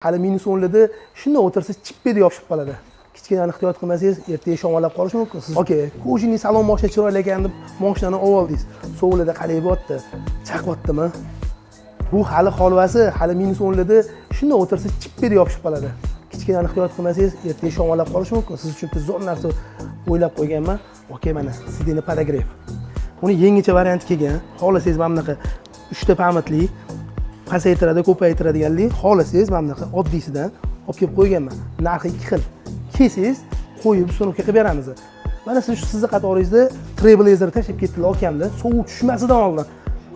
Hali minus 10larda shunday o'tirsa chippa yopishib qoladi. Kichkina ehtiyot qilmasangiz, ertaga shamollab qolishi mumkin. Siz okay, ko'jingiz salon mashina chiroyli ekan deb mashinani oldingiz. Sovuqlarda qalayapti, chaqyaptimi? Bu hali holvasi, hali minus 10larda shunday o'tirsa chippa yopishib qoladi. Kichkina ehtiyot qilmasangiz, ertaga shamollab qolishi mumkin. Siz uchun zo'r narsa o'ylab qo'yganman. Okay, mana sideni podograf. Uni yangicha varianti kelgan. Xohlasangiz mana bunaqa 3 ta pamatli pasaytiradi, ko'paytiradiganlik, xohlasangiz mana bunaqa oddiysidan olib kelib qo'yganman. Narxi 2 xil. Kelsangiz, qo'yib ustunovka qilib beramiz. Mana siz sizni qatoringizda Trailblazer tashib ketdilar okamda, sovuq tushmasidan oldin.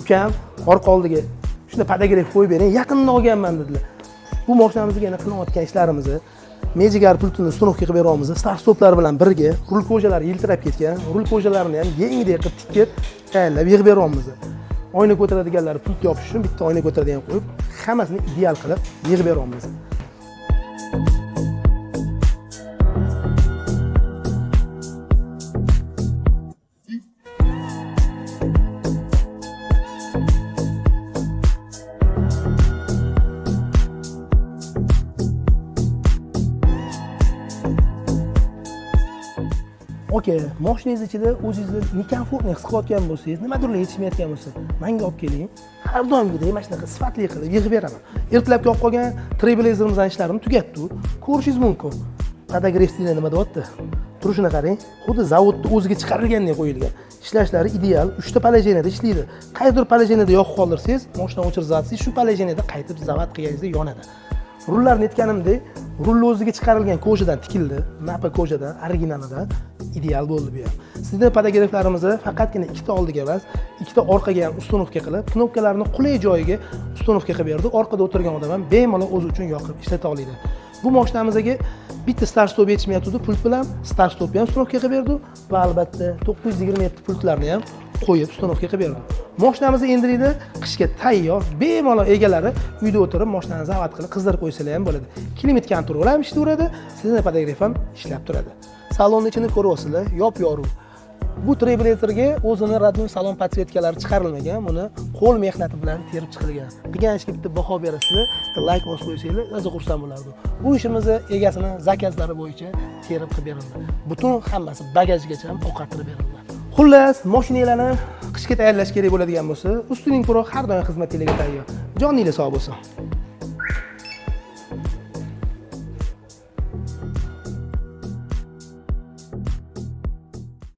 Ukam orqa oldiga shunda podograf qo'yib bering, yaqindan olganman dedilar. Bu mashinamizga yana qilayotgan ishlarimizni Mejigar pultini ustunovka qilib beramiz. Start stoplar bilan birga rul ko'jalari yiltirab ketgan, rul ko'jalarini ham yengidek qilib tikib, tayyorlab yig'ib beramiz. Oyna ko'taradiganlar pult yopish uchun bitta oyna ko'taradigan qo'yib, hammasini ideal qilib yig'ib beramiz. Okay, mashinangiz ichida o'zingizni nekomfortni his qilayotgan bo'lsangiz, nimadirlar yetishmayotgan bo'lsa, menga olib keling. Har doimgidek mana shunaqa sifatli qilib yig'ib beraman. Ertalabki olib qolgan Trailblazerimizning ishlarini tugatdi. Ko'rishingiz mumkin. Podograf stili nima deyapti? Turishini qarang. Xuddi zavodda o'ziga chiqarilgandek qo'yilgan. Ishlashlari ideal, 3 ta palajenada ishlaydi. Qaysidir palajenada yoqib qoldirsangiz, mashinani o'chirsangiz, shu palajenada qaytib zavod qilganingizda yonadi. Rullarni aytganimdek, rull o'ziga chiqarilgan ko'jadan tikildi, napa ko'jadan, originalidan ideal bo'ldi bu ham. Sizning podograflarimizni faqatgina ikkita oldiga emas, ikkita orqaga ham ustunovka qilib, knopkalarni qulay joyiga ustunovka qilib berdi. Orqada o'tirgan odam ham bemalol o'zi uchun yoqib ishlata oladi. Bu mashinamizga bitta start stop yetishmayapti, pult bilan start stopni ham ustunovka qilib berdi va albatta 927 pultlarni ham qo'yib ustunovka qilib berdi. Mashinamiz endilikda qishga tayyor, bemalol egalari uyda o'tirib mashinani zavod qilib qizdirib qo'ysalar ham bo'ladi. Klimat kontrol ham ishlayveradi, sizning podograf ham ishlab turadi. Salonni ichini ko'ryapsizlar, yop-yorug'. Bu Trailblazerga o'zini radniy salon podsvetkalari chiqarilmagan, buni qo'l mehnati bilan terib chiqilgan. Qilgan ishga bitta baho berasizlar, like bosib qo'ysanglar, o'zi xursand bo'lardi. Bu ishimizni egasini zakazlari bo'yicha terib qilib berildi. Butun hammasi bagajgacha ham ovqatlab berildi. Xullas, mashinalarni qishga tayyorlash kerak bo'ladigan bo'lsa, Ustuning Pro har doim xizmatingizga tayyor. Joningiz sog' bo'lsin.